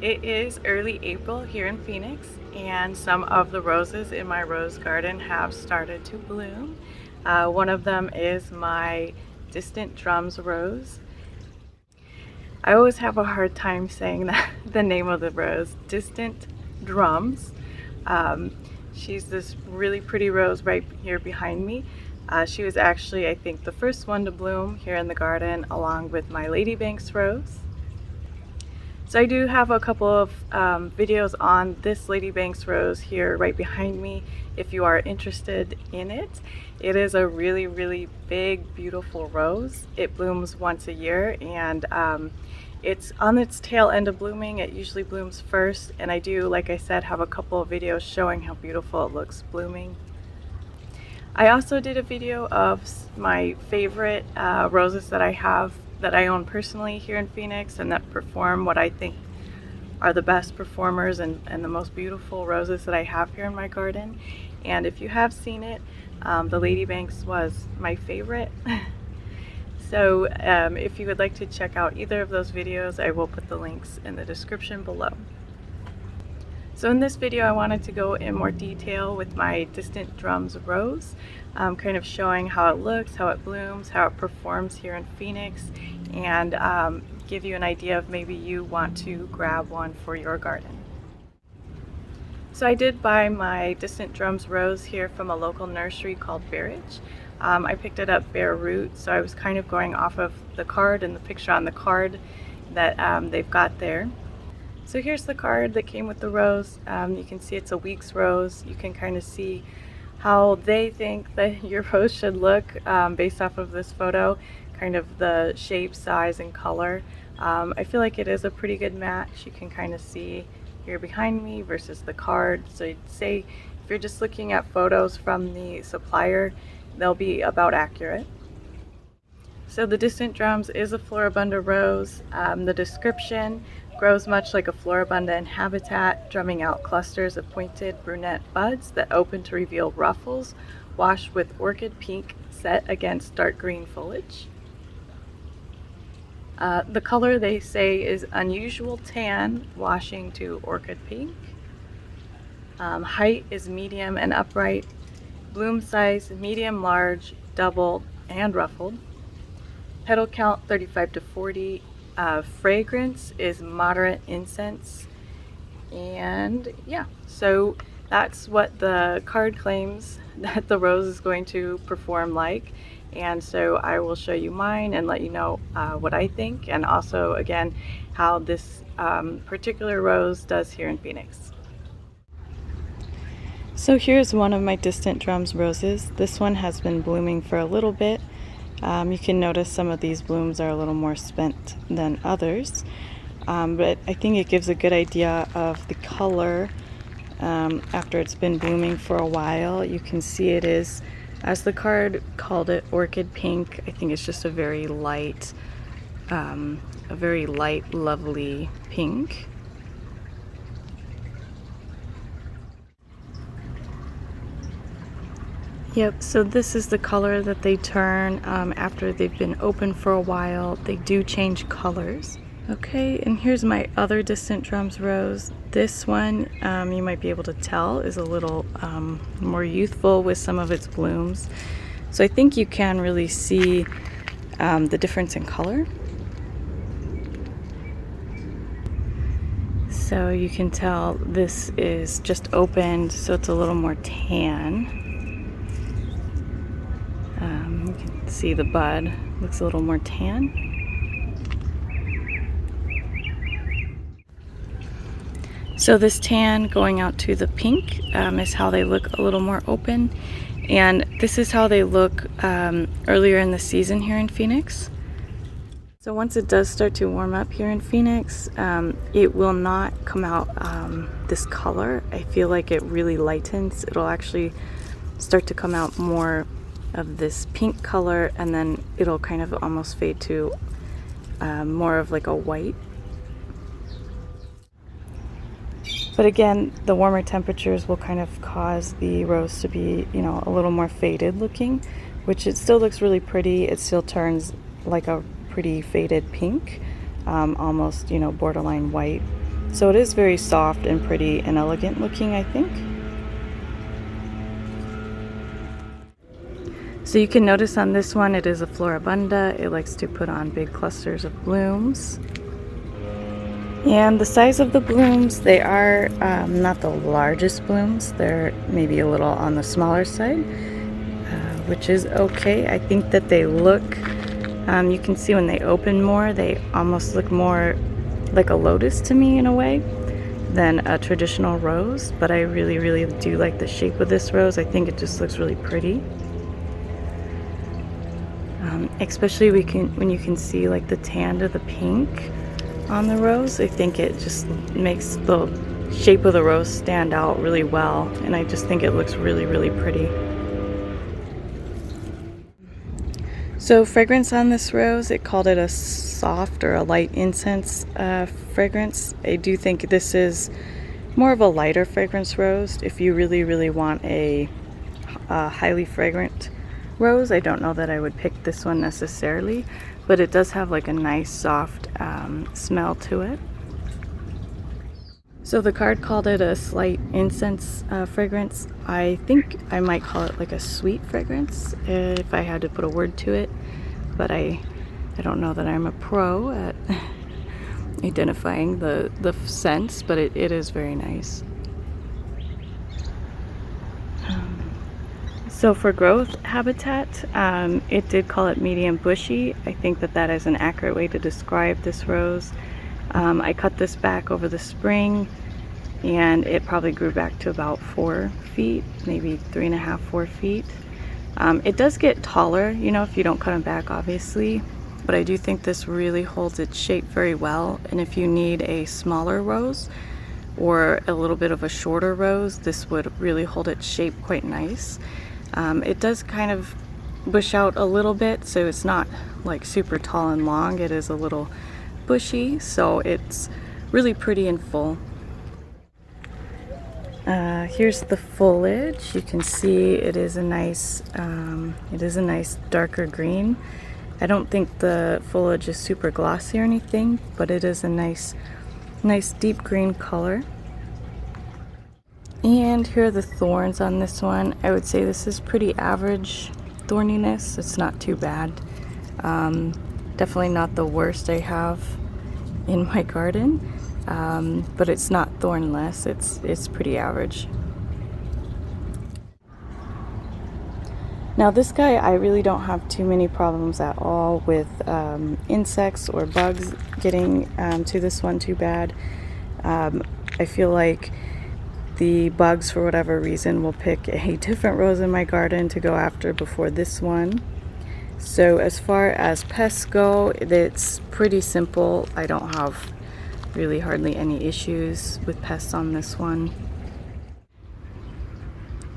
It is early April here in Phoenix, and some of the roses in my rose garden have started to bloom. One of them is my Distant Drums rose. I always have a hard time saying the name of the rose, Distant Drums. She's this really pretty rose right here behind me. She was actually, I think, the first one to bloom here in the garden, along with my Ladybanks rose. So I do have a couple of videos on this Ladybanks rose here right behind me if you are interested in it. It is a really, really big, beautiful rose. It blooms once a year, and it's on its tail end of blooming. It usually blooms first, and I do, like I said, have a couple of videos showing how beautiful it looks blooming. I also did a video of my favorite roses that I have, that I own personally here in Phoenix, and that perform what I think are the best performers and the most beautiful roses that I have here in my garden. And if you have seen it, the Ladybanks was my favorite. So if you would like to check out either of those videos, I will put the links in the description below. So in this video, I wanted to go in more detail with my Distant Drums rose, kind of showing how it looks, how it blooms, how it performs here in Phoenix, and give you an idea of maybe you want to grab one for your garden. So I did buy my Distant Drums rose here from a local nursery called Barrage. I picked it up bare root, so I was kind of going off of the card and the picture on the card that they've got there. So here's the card that came with the rose. You can see it's a week's rose. You can kind of see how they think that your rose should look based off of this photo, kind of the shape, size, and color. I feel like it is a pretty good match. You can kind of see here behind me versus the card. So you'd say if you're just looking at photos from the supplier, they'll be about accurate. So the Distant Drums is a Floribunda rose. The description: grows much like a Floribunda in habitat, drumming out clusters of pointed brunette buds that open to reveal ruffles, washed with orchid pink set against dark green foliage. The color, they say, is unusual tan, washing to orchid pink. Height is medium and upright. Bloom size, medium, large, double, and ruffled. Petal count 35 to 40. Fragrance is moderate incense. And yeah, so that's what the card claims that the rose is going to perform like. And so I will show you mine and let you know what I think, and also again how this particular rose does here in Phoenix. So here's one of my Distant Drums roses. This one has been blooming for a little bit. You can notice some of these blooms are a little more spent than others, but I think it gives a good idea of the color after it's been blooming for a while. You can see it is, as the card called it, orchid pink. I think it's just a very light, lovely pink. Yep, so this is the color that they turn after they've been open for a while. They do change colors. Okay, and here's my other Distant Drums rose. This one, you might be able to tell, is a little more youthful with some of its blooms. So I think you can really see the difference in color. So you can tell this is just opened, so it's a little more tan. You can see the bud looks a little more tan. So this tan going out to the pink is how they look a little more open. And this is how they look earlier in the season here in Phoenix. So once it does start to warm up here in Phoenix, it will not come out this color. I feel like it really lightens. It'll actually start to come out more of this pink color, and then it'll kind of almost fade to more of like a white. But again, the warmer temperatures will kind of cause the rose to be, you know, a little more faded looking, which it still looks really pretty. It still turns like a pretty faded pink, almost, you know, borderline white. So it is very soft and pretty and elegant looking, I think. So you can notice on this one, it is a Floribunda. It likes to put on big clusters of blooms. And the size of the blooms, they are not the largest blooms. They're maybe a little on the smaller side, which is okay. I think that they look, you can see when they open more, they almost look more like a lotus to me in a way than a traditional rose. But I really, really do like the shape of this rose. I think it just looks really pretty. Especially when you can see like the tan to the pink on the rose. I think it just makes the shape of the rose stand out really well, and I just think it looks really, really pretty. So fragrance on this rose, it called it a soft or a light incense fragrance. I do think this is more of a lighter fragrance rose. If you really, really want a highly fragrant rose, I don't know that I would pick this one necessarily, but it does have like a nice soft smell to it. So the card called it a slight incense fragrance. I think I might call it like a sweet fragrance if I had to put a word to it, but I don't know that I'm a pro at identifying the scents, but it is very nice. So for growth habitat, it did call it medium bushy. I think that is an accurate way to describe this rose. I cut this back over the spring, and it probably grew back to about 4 feet, maybe 3.5, 4 feet. It does get taller, you know, if you don't cut them back, obviously, but I do think this really holds its shape very well. And if you need a smaller rose or a little bit of a shorter rose, this would really hold its shape quite nice. It does kind of bush out a little bit, so it's not like super tall and long. It is a little bushy, so it's really pretty and full. Here's the foliage. You can see it is a nice darker green. I don't think the foliage is super glossy or anything, but it is a nice deep green color. And here are the thorns on this one. I would say this is pretty average thorniness. It's not too bad. Definitely not the worst I have in my garden, but it's not thornless. It's pretty average. Now this guy, I really don't have too many problems at all with insects or bugs getting to this one too bad. I feel like the bugs, for whatever reason, will pick a different rose in my garden to go after before this one. So as far as pests go, it's pretty simple. I don't have really hardly any issues with pests on this one.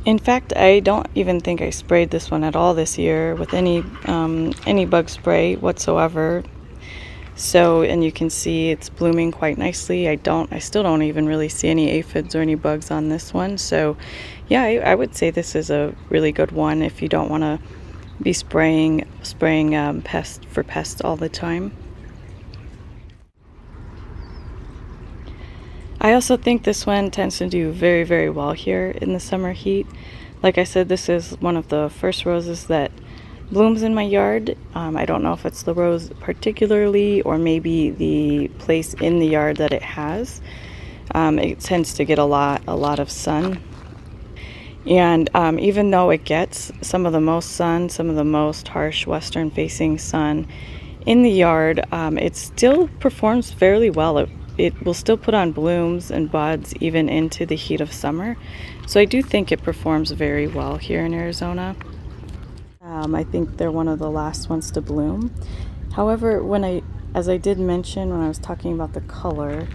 In fact, I don't even think I sprayed this one at all this year with any bug spray whatsoever. So, and you can see it's blooming quite nicely. I still don't even really see any aphids or any bugs on this one. So yeah, I would say this is a really good one if you don't want to be spraying pests all the time. I also think this one tends to do very, very well here in the summer heat. Like I said, this is one of the first roses that blooms in my yard. I don't know if it's the rose particularly or maybe the place in the yard that it has. It tends to get a lot of sun. And even though it gets some of the most sun, some of the most harsh western facing sun in the yard, it still performs fairly well. It will still put on blooms and buds even into the heat of summer. So I do think it performs very well here in Arizona. I think they're one of the last ones to bloom. However, as I did mention when I was talking about the color,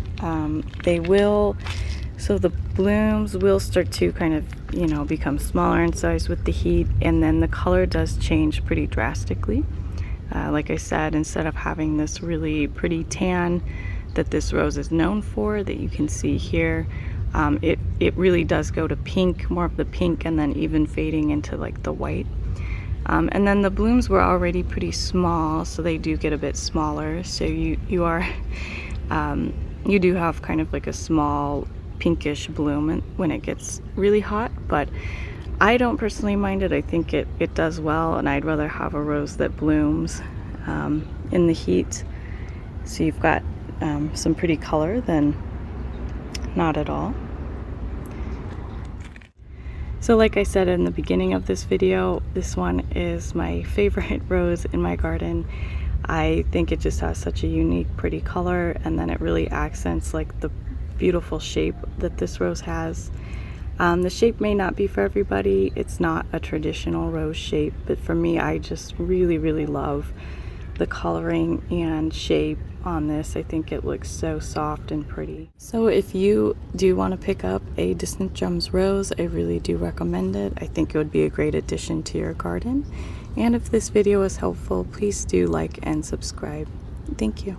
so the blooms will start to kind of, become smaller in size with the heat, and then the color does change pretty drastically. Like I said, instead of having this really pretty tan that this rose is known for, that you can see here, it really does go to pink, more of the pink, and then even fading into like the white. And then the blooms were already pretty small, so they do get a bit smaller. So you are You do have kind of like a small pinkish bloom when it gets really hot, but I don't personally mind it. I think it does well, and I'd rather have a rose that blooms in the heat. So you've got some pretty color than not at all. So like I said in the beginning of this video, this one is my favorite rose in my garden. I think it just has such a unique, pretty color, and then it really accents like the beautiful shape that this rose has. The shape may not be for everybody. It's not a traditional rose shape, but for me, I just really, really love the coloring and shape on this. I think it looks so soft and pretty. So if you do want to pick up a Distant Drums rose, I really do recommend it. I think it would be a great addition to your garden. And if this video was helpful, please do like and subscribe. Thank you.